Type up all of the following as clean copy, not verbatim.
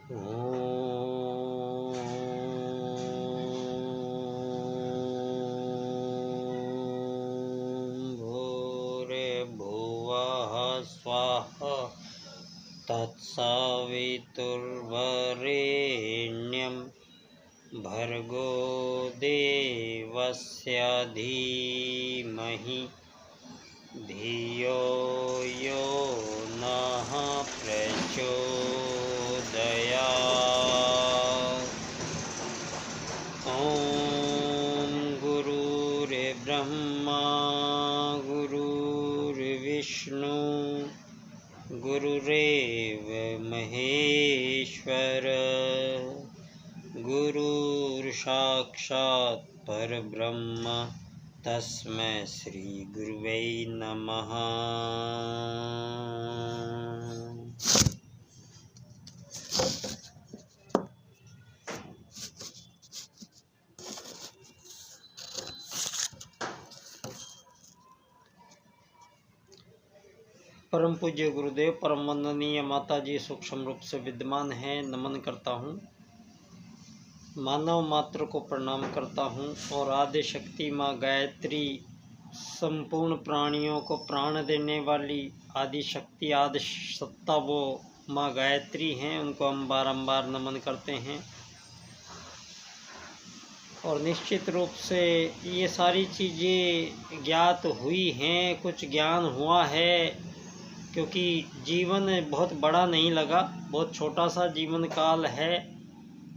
भूर्भुवः स्वः तत्सवितुर्वरेण्यं भर्गो देवस्य धीमहि धियो यो नः प्रचोदयात्। ॐ गुरुर्ब्रह्मा गुरुर्विष्णु गुरुरेव महेश्वर गुरुर्साक्षात् परब्रह्म तस्मै श्री गुरुवे नमः। परम पूज्य गुरुदेव, परम वंदनीय माता जी सूक्ष्म रूप से विद्यमान है, नमन करता हूँ। मानव मात्र को प्रणाम करता हूँ और आदि शक्ति माँ गायत्री संपूर्ण प्राणियों को प्राण देने वाली आदि शक्ति आदि सत्ता वो माँ गायत्री हैं, उनको हम बारंबार नमन करते हैं। और निश्चित रूप से ये सारी चीज़ें ज्ञात हुई हैं, कुछ ज्ञान हुआ है, क्योंकि जीवन बहुत बड़ा नहीं लगा, बहुत छोटा सा जीवन काल है,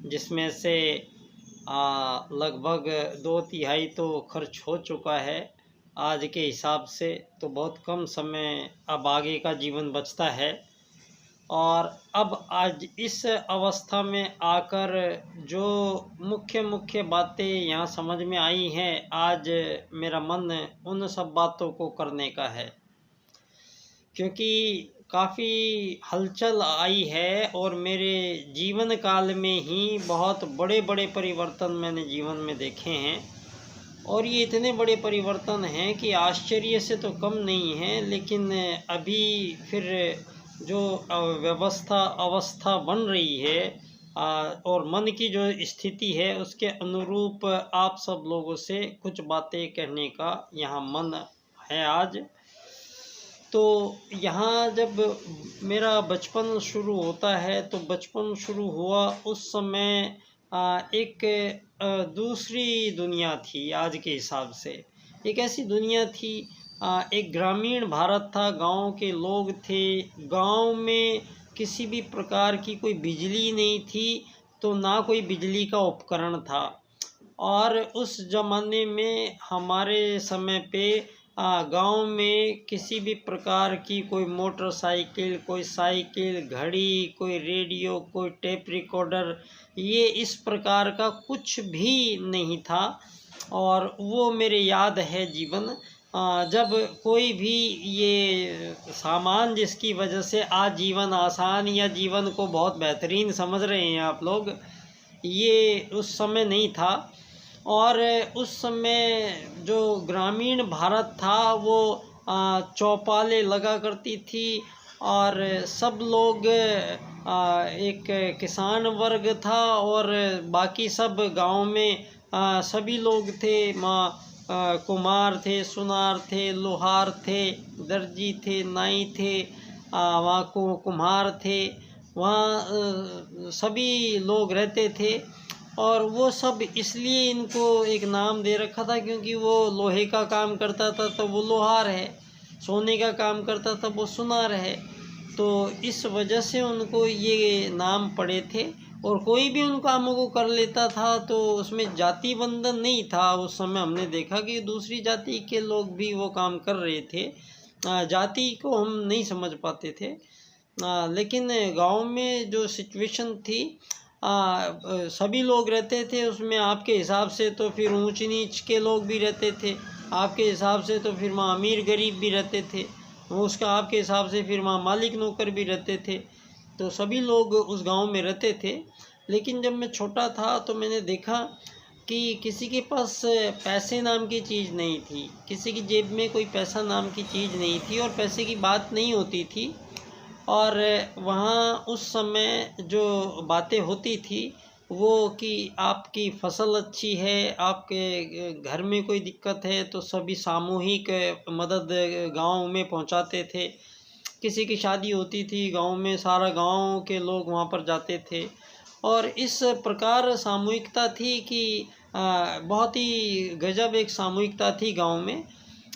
जिसमें से लगभग 2/3 तो खर्च हो चुका है आज के हिसाब से। तो बहुत कम समय अब आगे का जीवन बचता है। और अब आज इस अवस्था में आकर जो मुख्य बातें यहाँ समझ में आई हैं, आज मेरा मन उन सब बातों को करने का है, क्योंकि काफ़ी हलचल आई है और मेरे जीवन काल में ही बहुत बड़े बड़े परिवर्तन मैंने जीवन में देखे हैं। और ये इतने बड़े परिवर्तन हैं कि आश्चर्य से तो कम नहीं है। लेकिन अभी फिर जो अवस्था बन रही है और मन की जो स्थिति है, उसके अनुरूप आप सब लोगों से कुछ बातें कहने का यहाँ मन है आज। तो यहाँ जब मेरा बचपन शुरू होता है, तो बचपन शुरू हुआ उस समय एक दूसरी दुनिया थी आज के हिसाब से। एक ऐसी दुनिया थी, एक ग्रामीण भारत था, गांव के लोग थे। गांव में किसी भी प्रकार की कोई बिजली नहीं थी, तो ना कोई बिजली का उपकरण था। और उस ज़माने में हमारे समय पे गांव में किसी भी प्रकार की कोई मोटरसाइकिल, कोई साइकिल, घड़ी, कोई रेडियो, कोई टेप रिकॉर्डर, ये इस प्रकार का कुछ भी नहीं था। और वो मेरे याद है जीवन, जब कोई भी ये सामान जिसकी वजह से आज जीवन आसान या जीवन को बहुत बेहतरीन समझ रहे हैं आप लोग, ये उस समय नहीं था। और उस समय जो ग्रामीण भारत था वो चौपालें लगा करती थी, और सब लोग एक किसान वर्ग था, और बाकी सब गांव में सभी लोग थे। कुम्हार थे, सुनार थे, लोहार थे, दर्जी थे, नाई थे, वहाँ को कुम्हार थे, वहाँ सभी लोग रहते थे। और वो सब इसलिए इनको एक नाम दे रखा था क्योंकि वो लोहे का काम करता था तो वो लोहार है, सोने का काम करता था वो सुनार है। तो इस वजह से उनको ये नाम पड़े थे। और कोई भी उन कामों को कर लेता था, तो उसमें जाति बंधन नहीं था। उस समय हमने देखा कि दूसरी जाति के लोग भी वो काम कर रहे थे, जाति को हम नहीं समझ पाते थे। लेकिन गांव में जो सिचुएशन थी, सभी लोग रहते थे उसमें। आपके हिसाब से तो फिर ऊंच नीच के लोग भी रहते थे, आपके हिसाब से तो फिर वहाँ अमीर गरीब भी रहते थे, उसका आपके हिसाब से फिर वहाँ मालिक नौकर भी रहते थे। तो सभी लोग उस गांव में रहते थे। लेकिन जब मैं छोटा था तो मैंने देखा कि किसी के पास पैसे नाम की चीज़ नहीं थी, किसी की जेब में कोई पैसा नाम की चीज़ नहीं थी, और पैसे की बात नहीं होती थी। और वहाँ उस समय जो बातें होती थी वो कि आपकी फसल अच्छी है, आपके घर में कोई दिक्कत है तो सभी सामूहिक मदद गांव में पहुंचाते थे। किसी की शादी होती थी गांव में, सारा गांव के लोग वहां पर जाते थे और इस प्रकार सामूहिकता थी कि बहुत ही गजब एक सामूहिकता थी गांव में।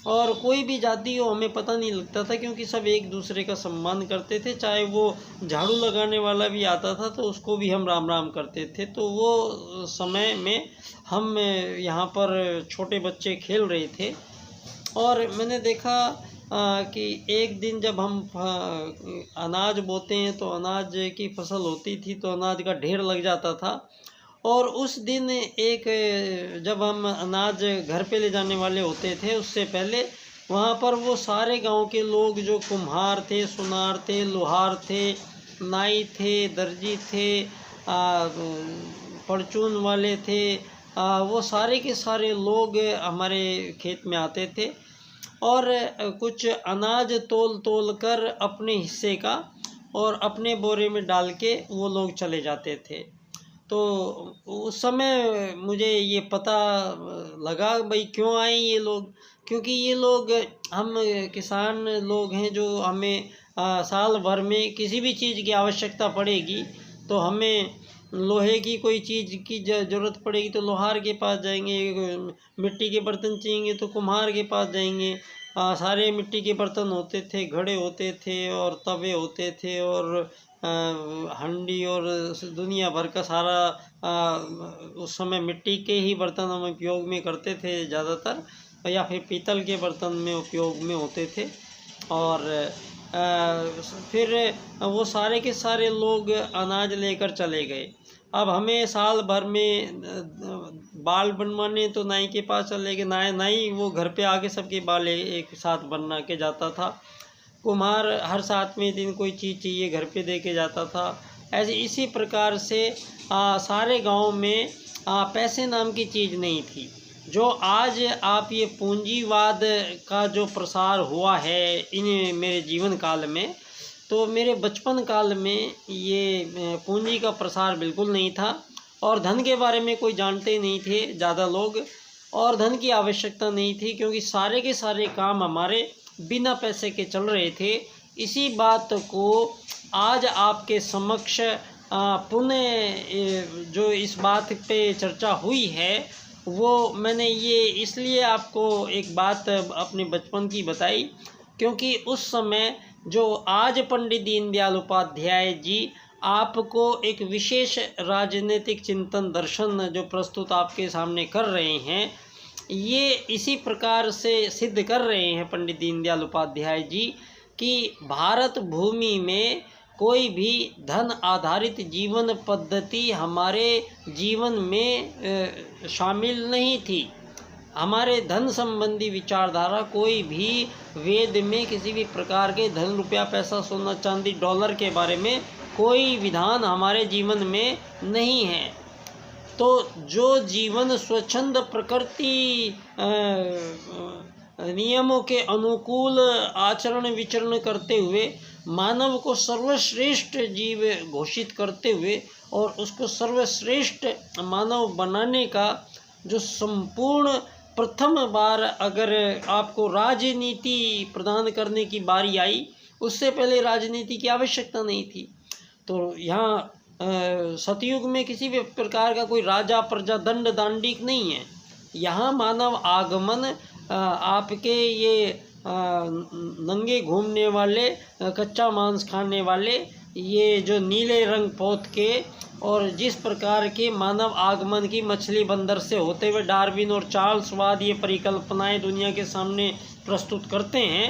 और कोई भी जाति हो हमें पता नहीं लगता था, क्योंकि सब एक दूसरे का सम्मान करते थे। चाहे वो झाड़ू लगाने वाला भी आता था तो उसको भी हम राम राम करते थे। तो वो समय में हम यहाँ पर छोटे बच्चे खेल रहे थे और मैंने देखा कि एक दिन जब हम अनाज बोते हैं तो अनाज की फसल होती थी तो अनाज का ढेर लग जाता था। और उस दिन एक जब हम अनाज घर पे ले जाने वाले होते थे उससे पहले वहाँ पर वो सारे गांव के लोग जो कुम्हार थे, सुनार थे, लोहार थे, नाई थे, दर्जी थे, परचून वाले थे, वो सारे के सारे लोग हमारे खेत में आते थे और कुछ अनाज तोल तोल कर अपने हिस्से का और अपने बोरे में डाल के वो लोग चले जाते थे। तो उस समय मुझे ये पता लगा भाई क्यों आए ये लोग, क्योंकि ये लोग हम किसान लोग हैं जो हमें साल भर में किसी भी चीज़ की आवश्यकता पड़ेगी तो हमें लोहे की कोई चीज़ की ज़रूरत पड़ेगी तो लोहार के पास जाएंगे, मिट्टी के बर्तन चाहिए तो कुम्हार के पास जाएंगे। सारे मिट्टी के बर्तन होते थे, घड़े होते थे और तवे होते थे और हंडी और दुनिया भर का सारा उस समय मिट्टी के ही बर्तन हम उपयोग में करते थे ज़्यादातर, या फिर पीतल के बर्तन में उपयोग में होते थे। और फिर वो सारे के सारे लोग अनाज लेकर चले गए। अब हमें साल भर में बाल बनवाने तो नाई के पास चले गए, नाई वो घर पे आके सबके बाल एक साथ बनवा के जाता था। कुम्हार हर 7वें दिन कोई चीज़ चाहिए घर पे दे के जाता था। ऐसे इसी प्रकार से सारे गांव में पैसे नाम की चीज़ नहीं थी। जो आज आप ये पूंजीवाद का जो प्रसार हुआ है इन मेरे जीवन काल में, तो मेरे बचपन काल में ये पूंजी का प्रसार बिल्कुल नहीं था और धन के बारे में कोई जानते नहीं थे ज़्यादा लोग, और धन की आवश्यकता नहीं थी क्योंकि सारे के सारे काम हमारे बिना पैसे के चल रहे थे। इसी बात को आज आपके समक्ष पुनः जो इस बात पे चर्चा हुई है वो मैंने ये इसलिए आपको एक बात अपने बचपन की बताई, क्योंकि उस समय जो आज पंडित दीनदयाल उपाध्याय जी आपको एक विशेष राजनीतिक चिंतन दर्शन जो प्रस्तुत आपके सामने कर रहे हैं, ये इसी प्रकार से सिद्ध कर रहे हैं पंडित दीनदयाल उपाध्याय जी कि भारत भूमि में कोई भी धन आधारित जीवन पद्धति हमारे जीवन में शामिल नहीं थी। हमारे धन संबंधी विचारधारा कोई भी वेद में किसी भी प्रकार के धन, रुपया, पैसा, सोना, चांदी, डॉलर के बारे में कोई विधान हमारे जीवन में नहीं है। तो जो जीवन स्वच्छंद प्रकृति नियमों के अनुकूल आचरण विचरण करते हुए मानव को सर्वश्रेष्ठ जीव घोषित करते हुए और उसको सर्वश्रेष्ठ मानव बनाने का जो संपूर्ण प्रथम बार अगर आपको राजनीति प्रदान करने की बारी आई, उससे पहले राजनीति की आवश्यकता नहीं थी। तो यहाँ सतयुग में किसी भी प्रकार का कोई राजा प्रजा दंड दांडिक नहीं है। यहाँ मानव आगमन आपके ये नंगे घूमने वाले, कच्चा मांस खाने वाले, ये जो नीले रंग पोत के और जिस प्रकार के मानव आगमन की मछली बंदर से होते हुए डार्विन और चार्ल्स वाद ये परिकल्पनाएं दुनिया के सामने प्रस्तुत करते हैं,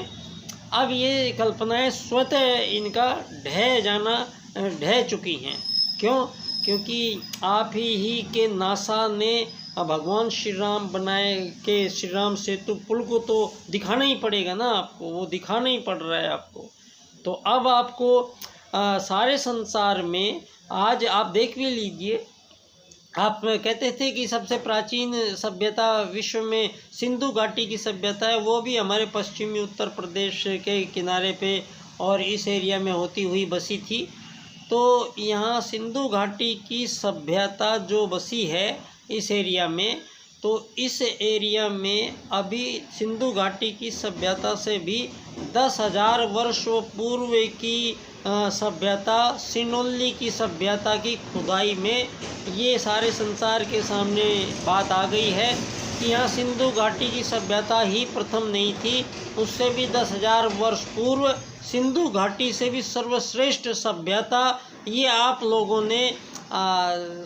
अब ये कल्पनाएं स्वतः इनका ढह चुकी हैं। क्यों? क्योंकि आप ही के नासा ने भगवान श्री राम बनाए के श्री राम सेतु पुल को तो दिखाना ही पड़ेगा ना आपको, वो दिखाना ही पड़ रहा है आपको। तो अब आपको सारे संसार में आज आप देख भी लीजिए, आप कहते थे कि सबसे प्राचीन सभ्यता विश्व में सिंधु घाटी की सभ्यता है, वो भी हमारे पश्चिमी उत्तर प्रदेश के किनारे पे और इस एरिया में होती हुई बसी थी। तो यहाँ सिंधु घाटी की सभ्यता जो बसी है इस एरिया में, तो इस एरिया में अभी सिंधु घाटी की सभ्यता से भी 10,000 वर्षों पूर्व की सभ्यता, सिनोली की सभ्यता की खुदाई में ये सारे संसार के सामने बात आ गई है कि यहाँ सिंधु घाटी की सभ्यता ही प्रथम नहीं थी, उससे भी 10,000 वर्ष पूर्व सिंधु घाटी से भी सर्वश्रेष्ठ सभ्यता ये आप लोगों ने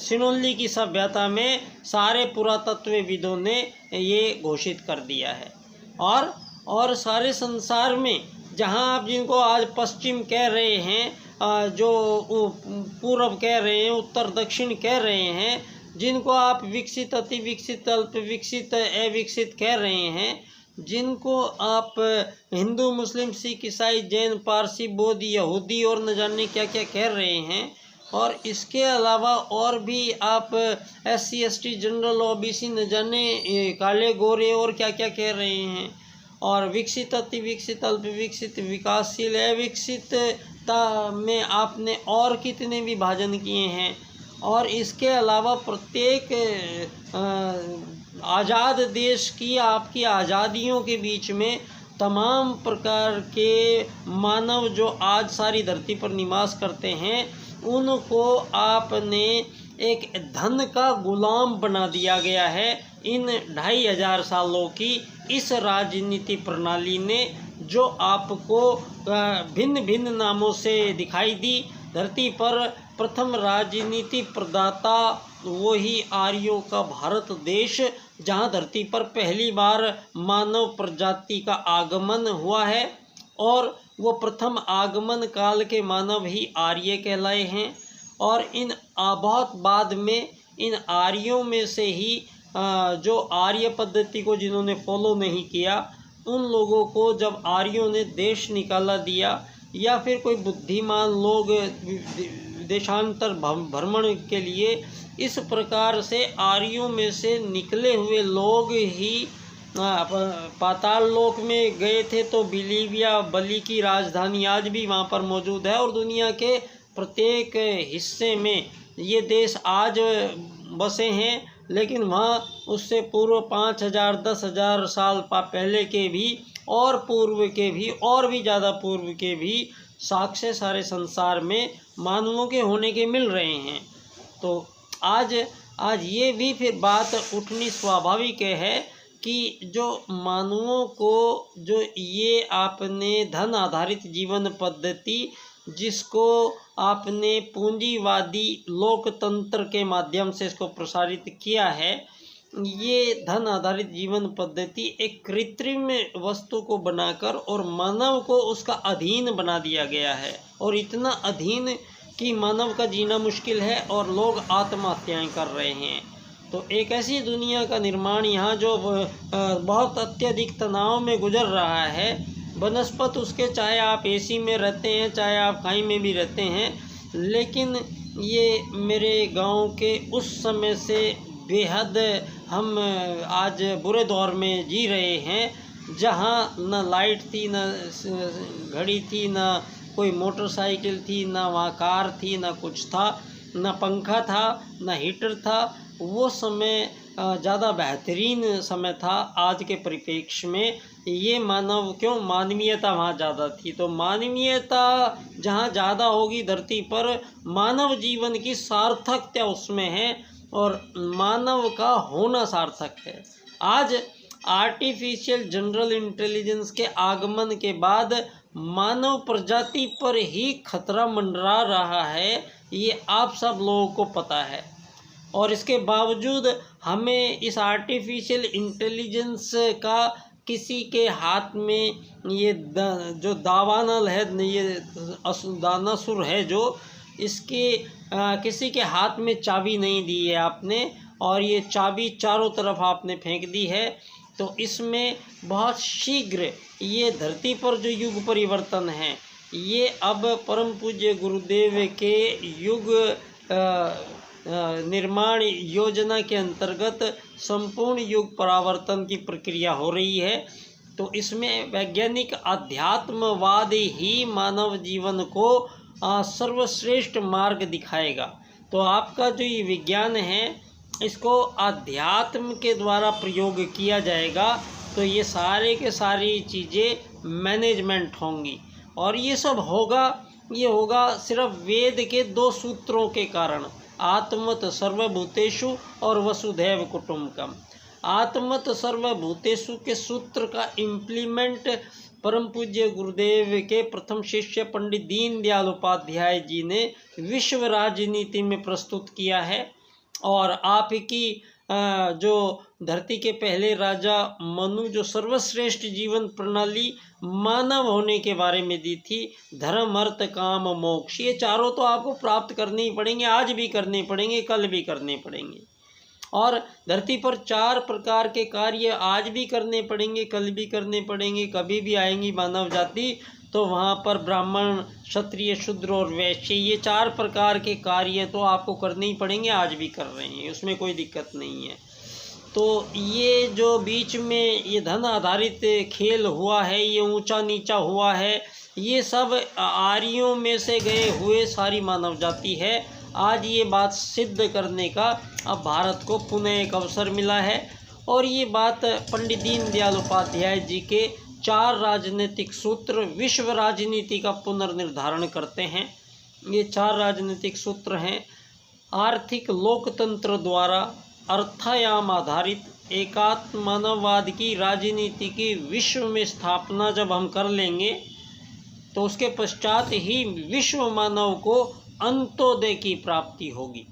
सिनोली की सभ्यता में सारे पुरातत्वविदों ने ये घोषित कर दिया है। और सारे संसार में जहाँ आप जिनको आज पश्चिम कह रहे हैं, जो पूर्व कह रहे हैं, उत्तर दक्षिण कह रहे हैं, जिनको आप विकसित, अति विकसित, अल्प विकसित, अविकसित कह रहे हैं, जिनको आप हिंदू, मुस्लिम, सिख, ईसाई, जैन, पारसी, बौद्ध, यहूदी और न जाने क्या क्या कह रहे हैं, और इसके अलावा और भी आप SC ST जनरल OBC न जाने काले गोरे और क्या क्या कह रहे हैं, और विकसित, अति विकसित, अल्प विकसित, विकासशील, अविकसितता में आपने और कितने विभाजन किए हैं। और इसके अलावा प्रत्येक आज़ाद देश की आपकी आज़ादियों के बीच में तमाम प्रकार के मानव जो आज सारी धरती पर निवास करते हैं, उनको आपने एक धन का गुलाम बना दिया गया है। इन 2500 सालों की इस राजनीति प्रणाली ने, जो आपको भिन्न भिन्न नामों से दिखाई दी, धरती पर प्रथम राजनीति प्रदाता वही आर्यों का भारत देश, जहाँ धरती पर पहली बार मानव प्रजाति का आगमन हुआ है, और वो प्रथम आगमन काल के मानव ही आर्य कहलाए हैं। और इन बहुत बाद में इन आर्यों में से ही जो आर्य पद्धति को जिन्होंने फॉलो नहीं किया, उन लोगों को जब आर्यों ने देश निकाला दिया, या फिर कोई बुद्धिमान लोग देशांतर भ्रमण के लिए इस प्रकार से आर्यों में से निकले हुए लोग ही पाताल लोक में गए थे। तो बिलीविया, बलि की राजधानी आज भी वहाँ पर मौजूद है, और दुनिया के प्रत्येक हिस्से में ये देश आज बसे हैं, लेकिन वहाँ उससे पूर्व 5,000 10,000 साल पहले के भी, और पूर्व के भी, और भी ज़्यादा पूर्व के भी साक्ष्य सारे संसार में मानवों के होने के मिल रहे हैं। तो आज ये भी फिर बात उठनी स्वाभाविक है कि जो मानवों को जो ये आपने धन आधारित जीवन पद्धति, जिसको आपने पूंजीवादी लोकतंत्र के माध्यम से इसको प्रसारित किया है, ये धन आधारित जीवन पद्धति एक कृत्रिम वस्तु को बनाकर और मानव को उसका अधीन बना दिया गया है, और इतना अधीन कि मानव का जीना मुश्किल है और लोग आत्महत्याएं कर रहे हैं। तो एक ऐसी दुनिया का निर्माण यहाँ जो बहुत अत्यधिक तनाव में गुजर रहा है, बनस्पत उसके, चाहे आप AC में रहते हैं, चाहे आप खाई में भी रहते हैं, लेकिन ये मेरे गांव के उस समय से बेहद हम आज बुरे दौर में जी रहे हैं, जहाँ न लाइट थी, न घड़ी थी, न कोई मोटरसाइकिल थी, न वहाँ कार थी, न कुछ था, न पंखा था, न हीटर था। वो समय ज़्यादा बेहतरीन समय था आज के परिप्रेक्ष्य में। ये मानवीयता वहाँ ज़्यादा थी। तो मानवीयता जहाँ ज़्यादा होगी धरती पर, मानव जीवन की सार्थकता उसमें है, और मानव का होना सार्थक है। आज आर्टिफिशियल जनरल इंटेलिजेंस के आगमन के बाद मानव प्रजाति पर ही खतरा मंडरा रहा है, ये आप सब लोगों को पता है। और इसके बावजूद हमें इस आर्टिफिशियल इंटेलिजेंस का किसी के हाथ में ये जो दावानल है, ये दानासुर है, जो इसके किसी के हाथ में चाबी नहीं दी है आपने, और ये चाबी चारों तरफ आपने फेंक दी है। तो इसमें बहुत शीघ्र ये धरती पर जो युग परिवर्तन है, ये अब परम पूज्य गुरुदेव के युग निर्माण योजना के अंतर्गत संपूर्ण युग परावर्तन की प्रक्रिया हो रही है। तो इसमें वैज्ञानिक अध्यात्मवाद ही मानव जीवन को सर्वश्रेष्ठ मार्ग दिखाएगा। तो आपका जो ये विज्ञान है इसको अध्यात्म के द्वारा प्रयोग किया जाएगा तो ये सारे के सारी चीज़ें मैनेजमेंट होंगी। और ये सब होगा सिर्फ वेद के 2 सूत्रों के कारण, आत्मत सर्वभूतेषु और वसुधैव कुटुम्बकम। आत्मत सर्वभूतेषु के सूत्र का इम्प्लीमेंट परम पूज्य गुरुदेव के प्रथम शिष्य पंडित दीनदयाल उपाध्याय जी ने विश्व राजनीति में प्रस्तुत किया है। और आपकी जो धरती के पहले राजा मनु जो सर्वश्रेष्ठ जीवन प्रणाली मानव होने के बारे में दी थी, धर्म अर्थ काम मोक्ष, ये चारों तो आपको प्राप्त करने ही पड़ेंगे, आज भी करने पड़ेंगे, कल भी करने पड़ेंगे। और धरती पर 4 प्रकार के कार्य आज भी करने पड़ेंगे, कल भी करने पड़ेंगे। कभी भी आएंगी मानव जाति तो वहाँ पर ब्राह्मण, क्षत्रिय, शूद्र और वैश्य, ये 4 प्रकार के कार्य तो आपको करने ही पड़ेंगे, आज भी कर रहे हैं, उसमें कोई दिक्कत नहीं है। तो ये जो बीच में ये धन आधारित खेल हुआ है, ये ऊंचा नीचा हुआ है, ये सब आर्यों में से गए हुए सारी मानव जाति है। आज ये बात सिद्ध करने का अब भारत को पुनः एक अवसर मिला है। और ये बात पंडित दीनदयाल उपाध्याय जी के 4 राजनीतिक सूत्र विश्व राजनीति का पुनर्निर्धारण करते हैं। ये 4 राजनीतिक सूत्र हैं। आर्थिक लोकतंत्र द्वारा अर्थायाम आधारित एकात्म मानववाद की राजनीति की विश्व में स्थापना जब हम कर लेंगे तो उसके पश्चात ही विश्व मानव को अंत्योदय की प्राप्ति होगी।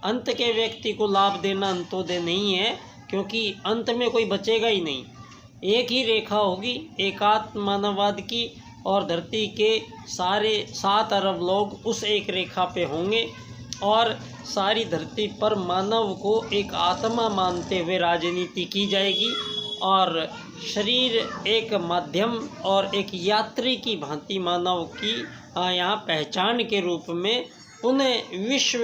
अंत के व्यक्ति को लाभ देना अंत्योदय नहीं है, क्योंकि अंत में कोई बचेगा ही नहीं। एक ही रेखा होगी एकात्म मानववाद की, और धरती के सारे 7 अरब लोग उस एक रेखा पे होंगे। और सारी धरती पर मानव को एक आत्मा मानते हुए राजनीति की जाएगी, और शरीर एक माध्यम और एक यात्री की भांति मानव की यहाँ पहचान के रूप में पुनः विश्व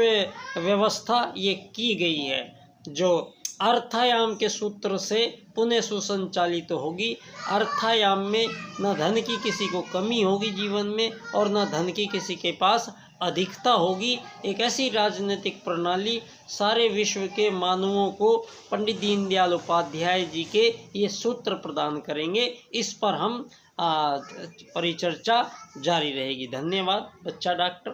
व्यवस्था ये की गई है, जो अर्थायाम के सूत्र से पुनः सुसंचालित होगी। अर्थायाम में न धन की किसी को कमी होगी जीवन में, और न धन की किसी के पास अधिकता होगी। एक ऐसी राजनीतिक प्रणाली सारे विश्व के मानवों को पंडित दीनदयाल उपाध्याय जी के ये सूत्र प्रदान करेंगे। इस पर हम परिचर्चा जारी रहेगी। धन्यवाद। बच्चा डॉक्टर।